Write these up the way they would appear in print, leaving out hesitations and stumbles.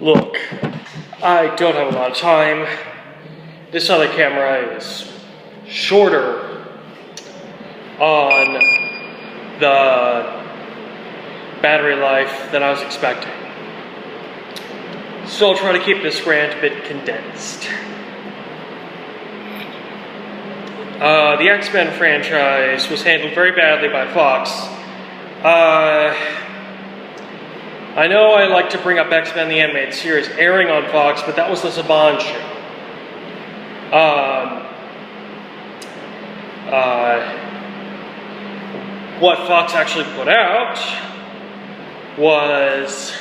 Look, I don't have a lot of time. This other camera is shorter on the battery life than I was expecting. So I'll try to keep this rant a bit condensed. The X-Men franchise was handled very badly by Fox. I know I like to bring up X-Men the Animated Series airing on Fox, but that was the Saban show. What Fox actually put out was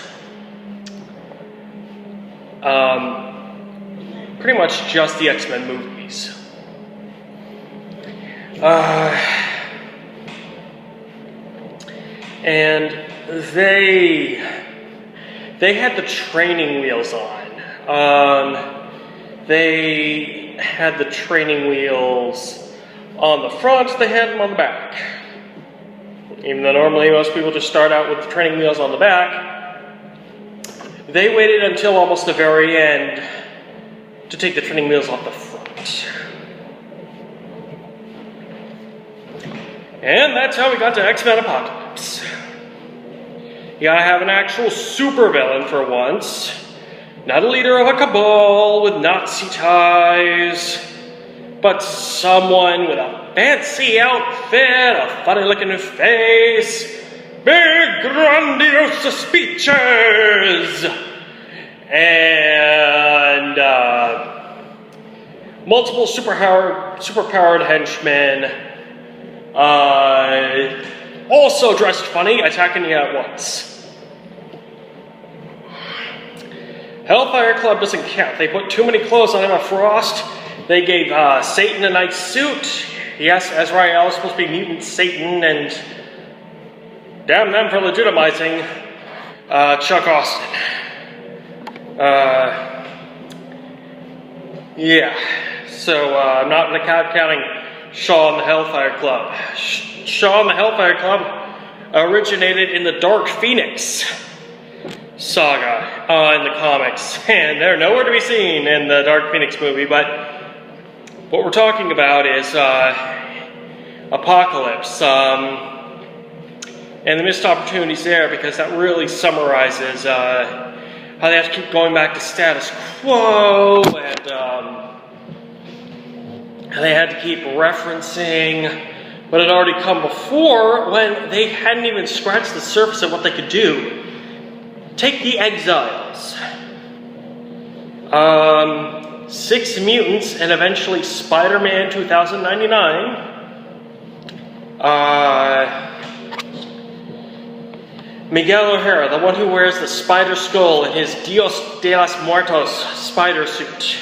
pretty much just the X-Men movies. And they had the training wheels on. They had the training wheels on the front, they had them on the back. Even though normally most people just start out with the training wheels on the back, they waited until almost the very end to take the training wheels off the front. And that's how we got to X-Men Apocalypse. You gotta have an actual supervillain for once. Not a leader of a cabal with Nazi ties, but someone with a fancy outfit, a funny-looking face, big grandiose speeches, and multiple superpowered henchmen, also dressed funny, attacking you at once. Hellfire Club doesn't count. They put too many clothes on Emma Frost. They gave Satan a nice suit. Yes, Azrael is supposed to be mutant Satan, and damn them for legitimizing Chuck Austin. Yeah, so I'm not counting Shaw and the Hellfire Club. Shaw and the Hellfire Club originated in the Dark Pheonix saga in the comics, and they're nowhere to be seen in the Dark Pheonix movie, but what we're talking about is Apocalypse, and the missed opportunities there, because that really summarizes how they have to keep going back to status quo, and how they had to keep referencing what had already come before when they hadn't even scratched the surface of what they could do. Take the Exiles. 6 mutants, and eventually Spider-Man 2099. Miguel O'Hara, the one who wears the spider skull in his Dios de los Muertos spider suit.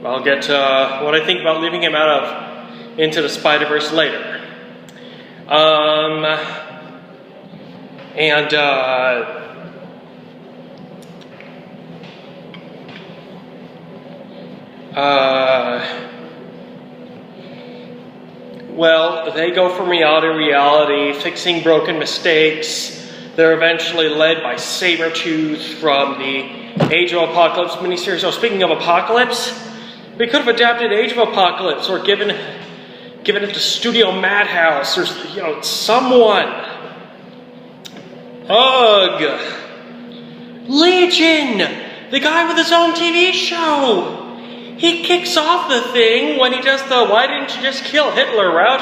I'll get to what I think about leaving him out of Into the Spider-Verse later. Well, they go from reality to reality, fixing broken mistakes. They're eventually led by Sabretooth from the Age of Apocalypse miniseries. Oh, speaking of Apocalypse, we could have adapted Age of Apocalypse, or given it to Studio Madhouse, or someone. Ugh. Legion! The guy with his own TV show! He kicks off the thing when he does the "why didn't you just kill Hitler" route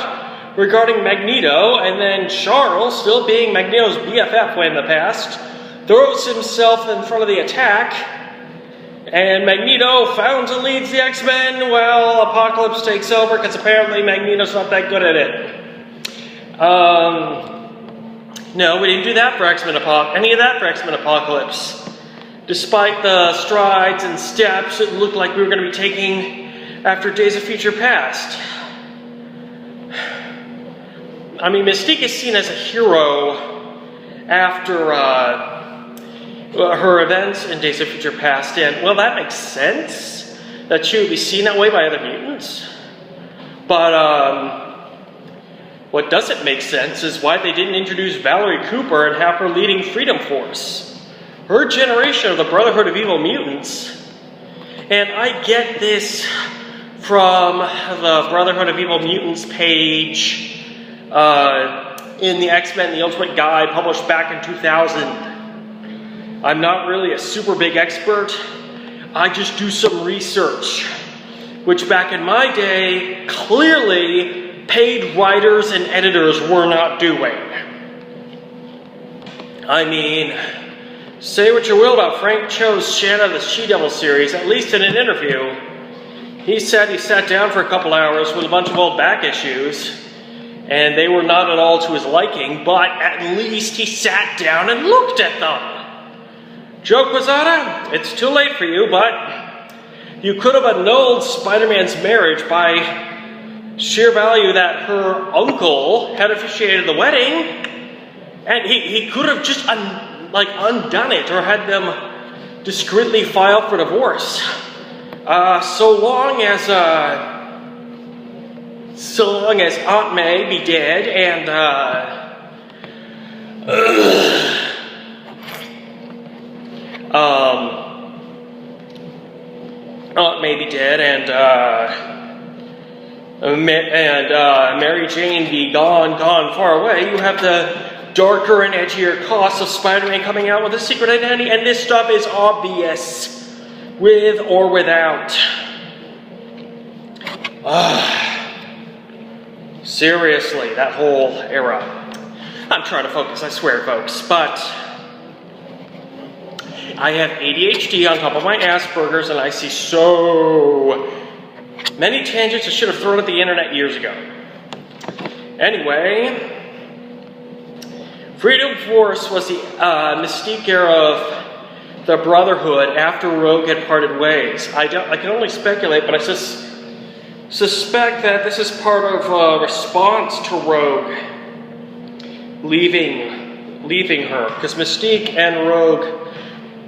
regarding Magneto, and then Charles, still being Magneto's BFF way in the past, throws himself in front of the attack, and Magneto founds and leads the X-Men while Apocalypse takes over, because apparently Magneto's not that good at it. No, we didn't do that for any of that for X-Men Apocalypse. Despite the strides and steps it looked like we were going to be taking after Days of Future Past. I mean, Mystique is seen as a hero after her events in Days of Future Past, and, well, that makes sense that she would be seen that way by other mutants. But, what doesn't make sense is why they didn't introduce Valerie Cooper and have her leading Freedom Force. her generation of the Brotherhood of Evil Mutants. And I get this from the Brotherhood of Evil Mutants page in the X-Men The Ultimate Guide, published back in 2000. I'm not really a super big expert. I just do some research, which back in my day, clearly paid writers and editors were not doing. I mean, say what you will about Frank Cho's Shanna the She-Devil series, at least in an interview, he said he sat down for a couple hours with a bunch of old back issues, and they were not at all to his liking, but at least he sat down and looked at them. Joe Quesada, it's too late for you, but you could have annulled Spider-Man's marriage by sheer value that her uncle had officiated the wedding, and he could have just undone it or had them discreetly file for divorce. So long as Aunt May be dead and Aunt May be dead and Mary Jane be gone far away, you have the darker and edgier costs of Spider-Man coming out with a secret identity, and this stuff is obvious, with or without. Seriously, that whole era. I'm trying to focus, I swear, folks, but I have ADHD on top of my Asperger's, and I see so many tangents I should have thrown at the internet years ago. Anyway, Freedom Force was the Mystique era of the Brotherhood after Rogue had parted ways. I can only speculate, but I suspect that this is part of a response to Rogue leaving her, because Mystique and Rogue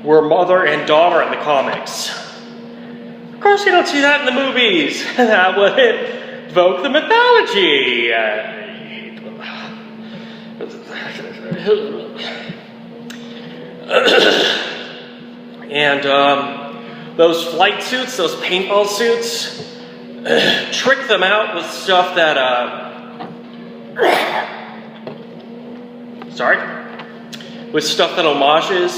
were mother and daughter in the comics. Of course, you don't see that in the movies. That would invoke the mythology. And those flight suits, those paintball suits, trick them out with stuff that, with stuff that homages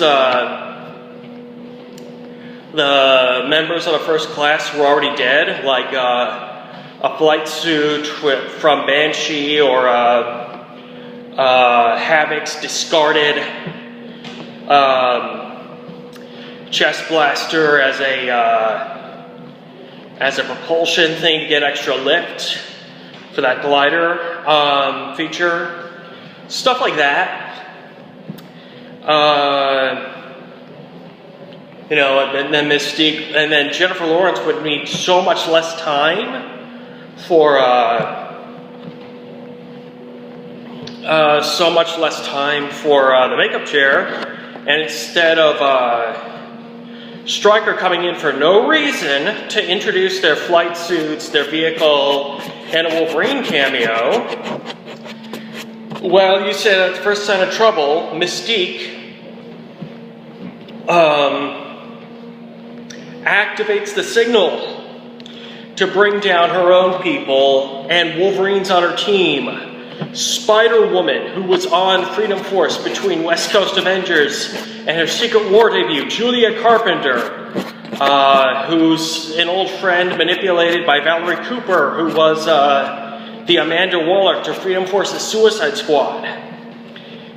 the members of the First Class who were already dead, like a flight suit from Banshee or Havoc's discarded chest blaster as a propulsion thing to get extra lift for that glider feature. Stuff like that. And then Mystique, and then Jennifer Lawrence would need so much less time for the makeup chair, and instead of Stryker coming in for no reason to introduce their flight suits, their vehicle, and a Wolverine cameo, well, you said at the first sign of trouble, Mystique activates the signal to bring down her own people, and Wolverine's on her team. Spider-Woman, who was on Freedom Force between West Coast Avengers and her Secret War debut, Julia Carpenter, who's an old friend manipulated by Valerie Cooper, who was the Amanda Waller to Freedom Force's Suicide Squad.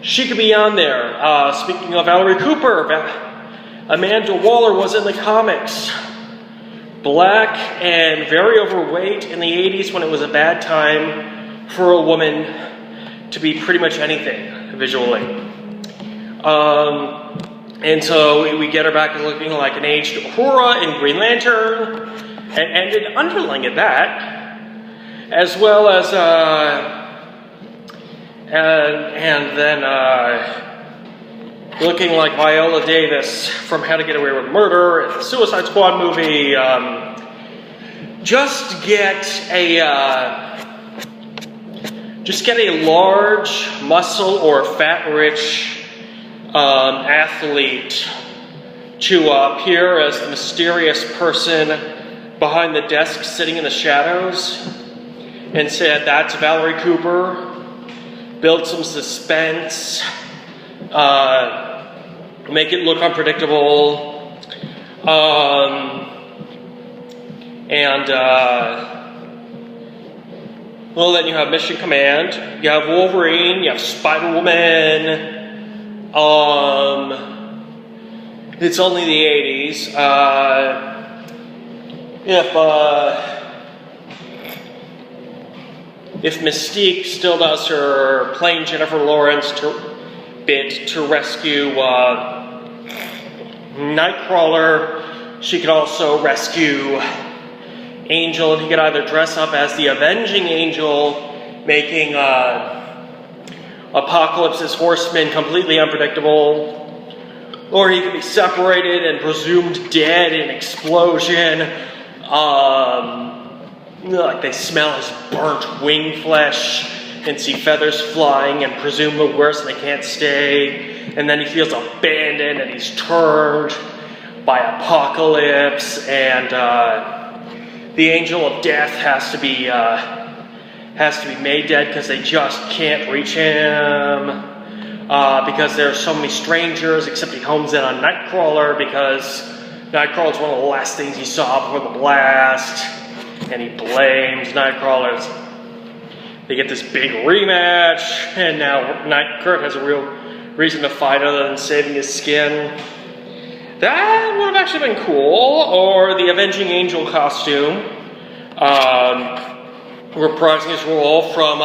She could be on there. Speaking of Valerie Cooper, Amanda Waller was in the comics. Black and very overweight in the 80s when it was a bad time for a woman to be pretty much anything visually. And so we get her back as looking like an aged Uhura in Green Lantern, and underlying at that, as well as and then looking like Viola Davis from How to Get Away with Murder and the Suicide Squad movie. Just get a large muscle or fat rich athlete to appear as the mysterious person behind the desk sitting in the shadows and said, "That's Valerie Cooper." Build some suspense, make it look unpredictable, well, then you have Mission Command, you have Wolverine, you have Spider-Woman. It's only the 80s. If Mystique still does her playing Jennifer Lawrence bit to rescue Nightcrawler, she could also rescue Angel, and he could either dress up as the Avenging Angel, making Apocalypse's horsemen completely unpredictable, or he could be separated and presumed dead in an explosion. Like they smell his burnt wing flesh and see feathers flying and presume the worst and they can't stay. And then he feels abandoned and he's turned by Apocalypse, and the Angel of Death has to be made dead because they just can't reach him. Because there are so many strangers, except he homes in on Nightcrawler because Nightcrawler's one of the last things he saw before the blast. And he blames Nightcrawler. They get this big rematch, and now Kurt has a real reason to fight other than saving his skin. That would have actually been cool. Or the Avenging Angel costume, reprising his role from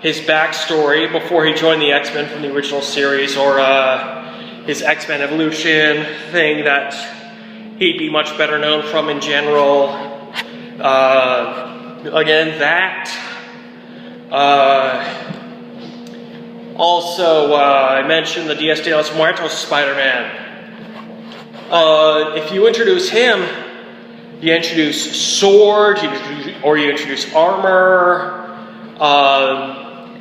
his backstory before he joined the X-Men from the original series, or his X-Men evolution thing that he'd be much better known from in general. Again, that. Also, I mentioned the Dias de los Muertos Spider-Man. If you introduce him, you introduce sword, or you introduce armor.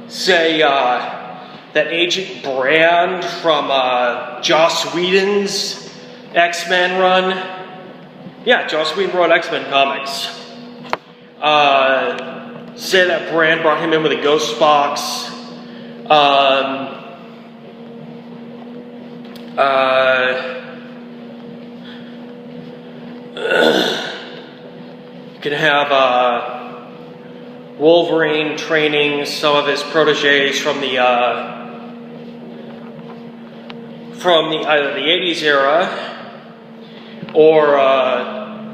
Say that Agent Brand from Joss Whedon's X-Men run. Yeah, Joss Whedon wrote X-Men comics. Say that Brand brought him in with a ghost box. You can have Wolverine training some of his proteges from either the 80s era or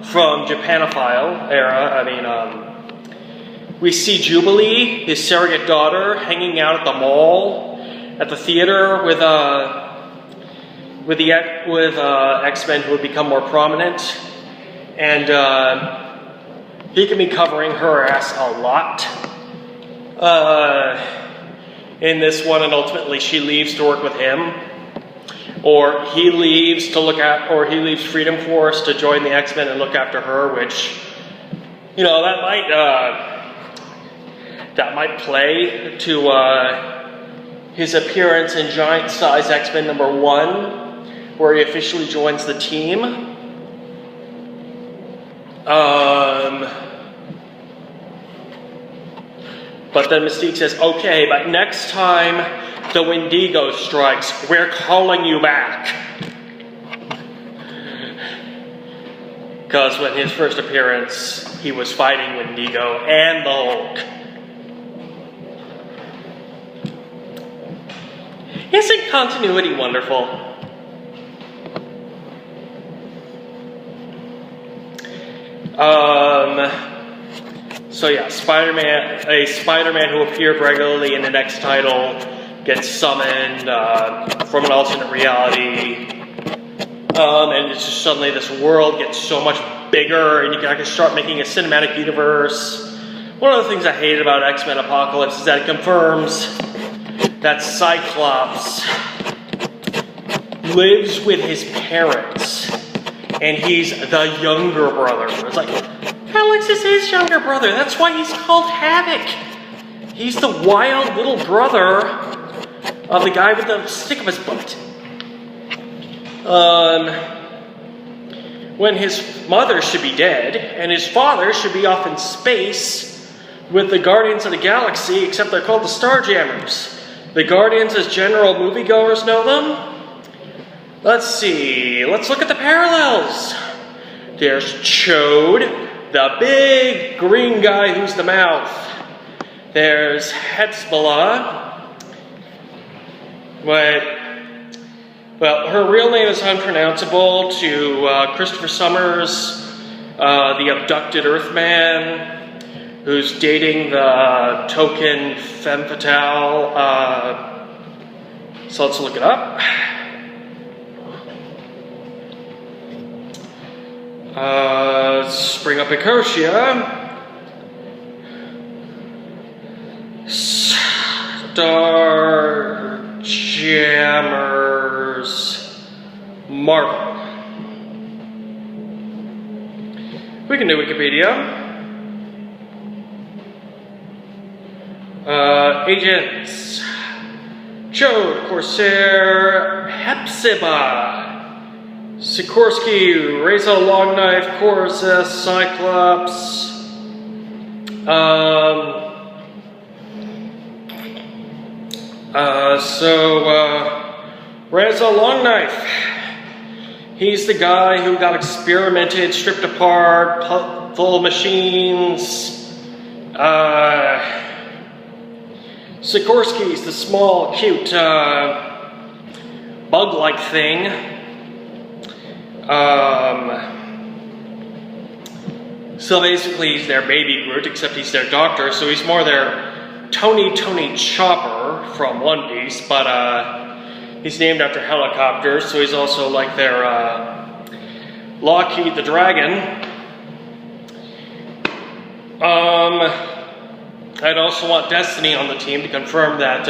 from Japanophile era. We see Jubilee, his surrogate daughter, hanging out at the mall, at the theater with X-Men who would become more prominent, and he can be covering her ass a lot in this one, and ultimately she leaves to work with him, or he leaves Freedom Force to join the X-Men and look after her, which, that might play to his appearance in Giant Size X-Men #1, where he officially joins the team. But then Mystique says, "Okay, but next time the Wendigo strikes, we're calling you back." Because when his first appearance, he was fighting Wendigo and the Hulk. Isn't continuity wonderful? So yeah, a Spider-Man who appeared regularly in the next title gets summoned from an alternate reality, and it's just suddenly this world gets so much bigger, and you can start making a cinematic universe. One of the things I hated about X-Men Apocalypse is that it confirms that Cyclops lives with his parents, and he's the younger brother. It's like, Alex is his younger brother. That's why he's called Havoc. He's the wild little brother of the guy with the stick of his butt. when his mother should be dead, and his father should be off in space with the Guardians of the Galaxy, except they're called the Starjammers. The Guardians, as general moviegoers know them. Let's see, let's look at the parallels. There's Chode, the big green guy who's the mouth. There's Hezbollah. Well, her real name is unpronounceable to Christopher Summers, the abducted Earthman, who's dating the token femme fatale. So let's look it up. Let's bring up Ecosia. Starjammers Marvel. We can do Wikipedia. Agents. Chode, Corsair, Hepzibah, Sikorsky, Reza Longknife, Chorus, Cyclops, Reza Longknife. He's the guy who got experimented, stripped apart, full of machines. Sikorsky's the small, cute, bug-like thing. So basically he's their baby Groot, except he's their doctor, so he's more their Tony Chopper from One Piece, but he's named after helicopters, so he's also like their Lockheed the Dragon. I'd also want Destiny on the team to confirm that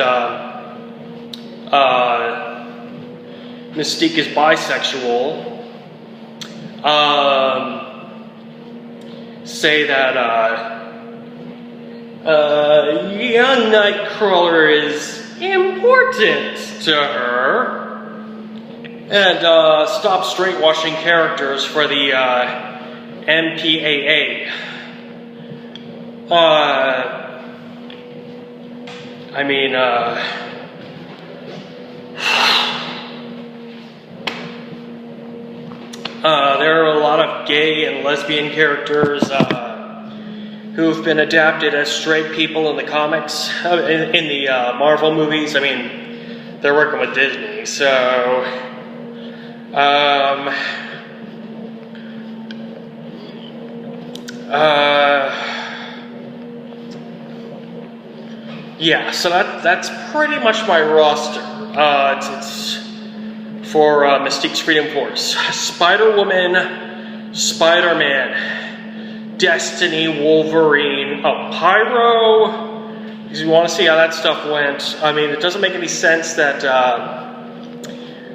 Mystique is bisexual. Say that young Nightcrawler is important to her. And stop straight-washing characters for the MPAA. There are a lot of gay and lesbian characters who've been adapted as straight people in the comics, in the Marvel movies. I mean, they're working with Disney, so... yeah, so that's pretty much my roster. It's for Mystique's Freedom Force. Spider-Woman, Spider-Man, Destiny, Wolverine, Pyro. Because you want to see how that stuff went. I mean, it doesn't make any sense that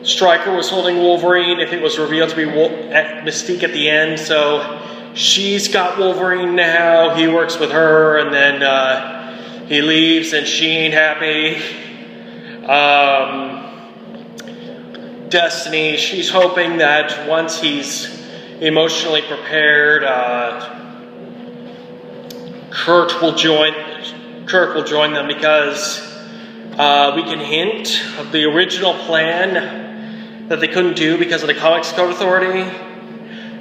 Stryker was holding Wolverine if it was revealed to be Mystique at the end. So she's got Wolverine now. He works with her, and then he leaves, and she ain't happy. Destiny, she's hoping that once he's emotionally prepared, Kurt will join them, because we can hint of the original plan that they couldn't do because of the Comics Code Authority.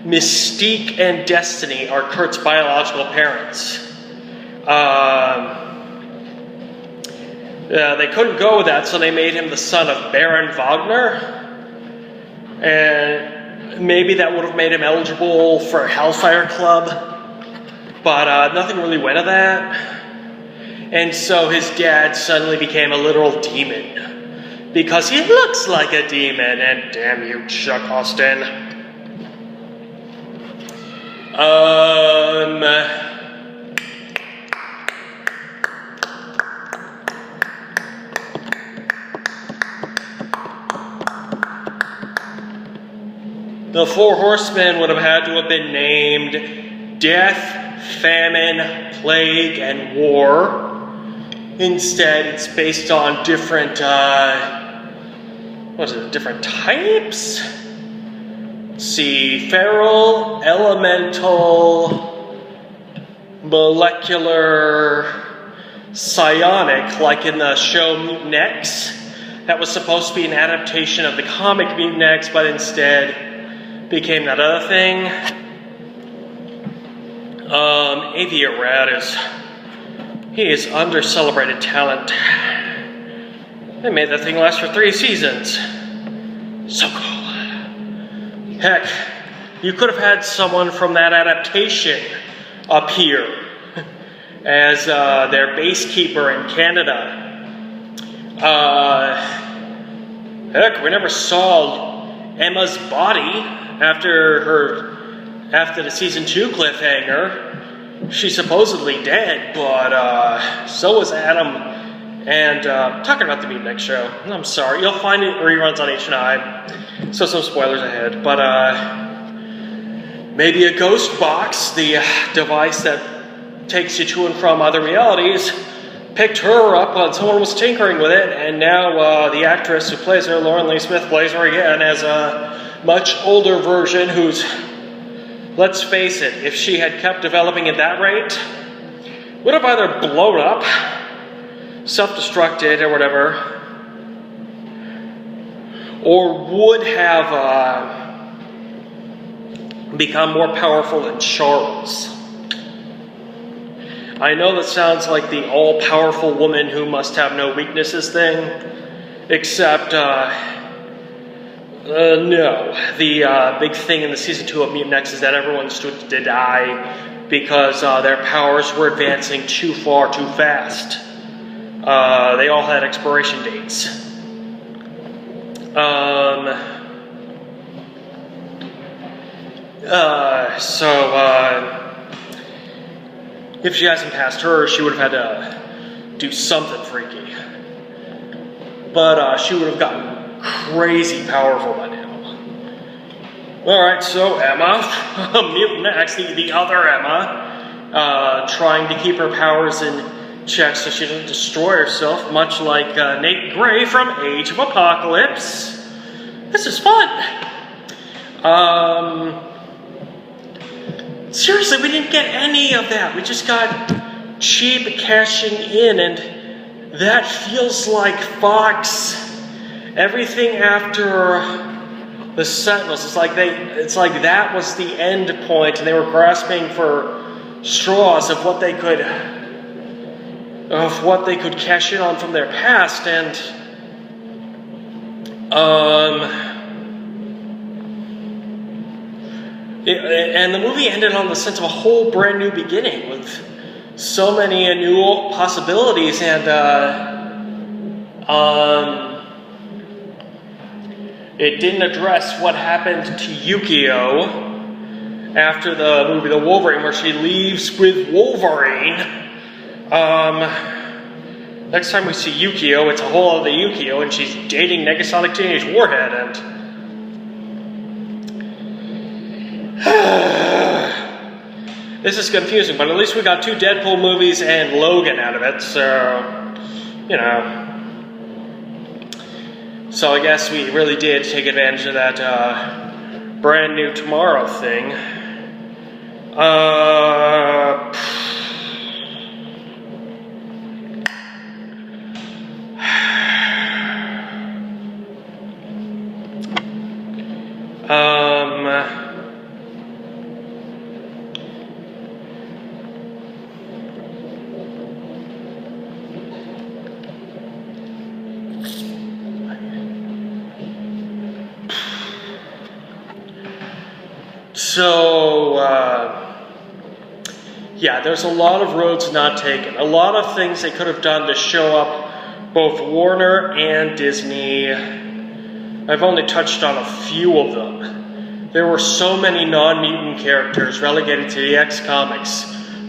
Mystique and Destiny are Kurt's biological parents. They couldn't go with that, so they made him the son of Baron Wagner. And maybe that would have made him eligible for Hellfire Club, but nothing really went of that. And so his dad suddenly became a literal demon, because he looks like a demon, and damn you, Chuck Austin. The Four Horsemen would have had to have been named Death, Famine, Plague, and War. Instead, it's based on different what is it, different types? Let's see, feral, elemental, molecular, psionic, like in the show Mutant X. That was supposed to be an adaptation of the comic Mutant X, but instead became that other thing. Aviarat he is under-celebrated talent. They made that thing last for 3 seasons. So cool. Heck, you could have had someone from that adaptation appear as their base keeper in Canada. Heck, we never saw Emma's body after the season 2 cliffhanger. She's supposedly dead, but so was Adam. And talking about the Mutant X show, I'm sorry, you'll find it reruns on H&I, so some spoilers ahead. But maybe a ghost box, the device that takes you to and from other realities, picked her up when someone was tinkering with it, and now the actress who plays her, Lauren Lee Smith, plays her again as a much older version who's, let's face it, if she had kept developing at that rate, would have either blown up, self-destructed or whatever, or would have become more powerful than Charles. I know that sounds like the all-powerful woman who must have no weaknesses thing, except, no. The big thing in the season 2 of Mutant X is that everyone stood to die because their powers were advancing too far, too fast. They all had expiration dates. If she hasn't passed her, she would have had to do something freaky. But she would have gotten crazy powerful by now. Alright, so Emma, Mutant X, the other Emma, trying to keep her powers in check so she doesn't destroy herself, much like Nate Gray from Age of Apocalypse. This is fun. Seriously, we didn't get any of that. We just got cheap cashing in, and that feels like Fox. Everything after the Sentinels, it's like that was the end point, and they were grasping for straws of what they could cash in on from their past, and the movie ended on the sense of a whole brand new beginning with so many new possibilities, and it didn't address what happened to Yukio after the movie The Wolverine, where she leaves with Wolverine. Next time we see Yukio, it's a whole other Yukio, and she's dating Negasonic Teenage Warhead, and this is confusing, but at least we got 2 Deadpool movies and Logan out of it, so, you know. So I guess we really did take advantage of that brand new Tomorrow thing. Yeah, there's a lot of roads not taken. A lot of things they could have done to show up both Warner and Disney. I've only touched on a few of them. There were so many non-mutant characters relegated to the X comics.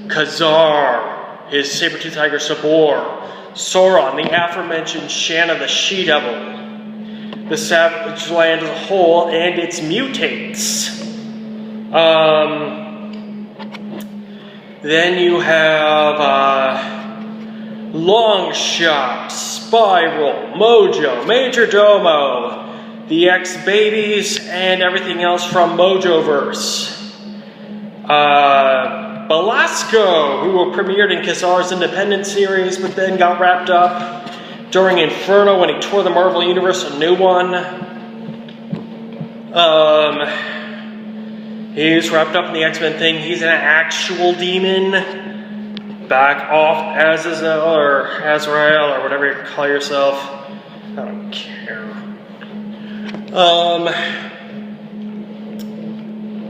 Khazar, his saber-toothed tiger Sabor, Sauron, the aforementioned Shanna the She-Devil, the Savage Land as a whole, and its mutates. Then you have Longshot, Spiral, Mojo, Major Domo, the X-Babies, and everything else from Mojoverse. Belasco, who premiered in Kazar's Independent series, but then got wrapped up during Inferno when he tore the Marvel Universe a new one. He's wrapped up in the X-Men thing. He's an actual demon. Back off Azazel or Azrael or whatever you call yourself. I don't care.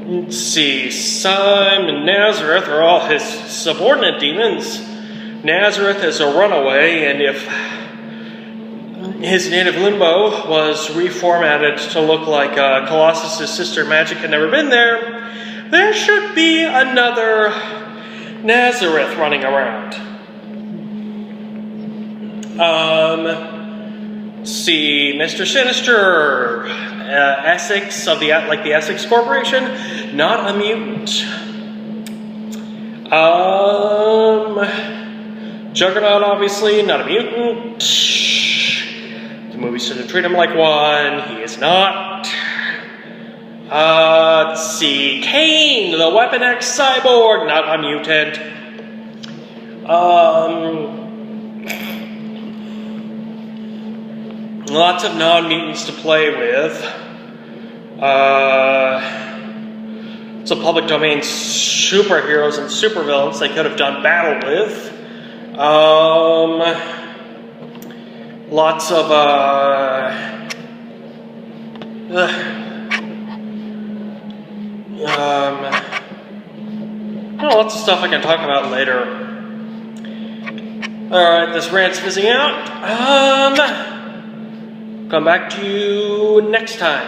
Let's see. Simon and Nazareth are all his subordinate demons. Nazareth is a runaway, and if his native Limbo was reformatted to look like Colossus' sister Magic had never been there, there should be another Nazareth running around. See, Mr. Sinister, Essex of the Essex Corporation, not a mutant. Juggernaut, obviously, not a mutant. The movie shouldn't treat him like one. He is not. Let's see. Kane, the Weapon X cyborg, not a mutant. Lots of non-mutants to play with. Some public domain superheroes and supervillains they could have done battle with. Lots of lots of stuff I can talk about later. Alright, this rant's fizzing out. Come back to you next time.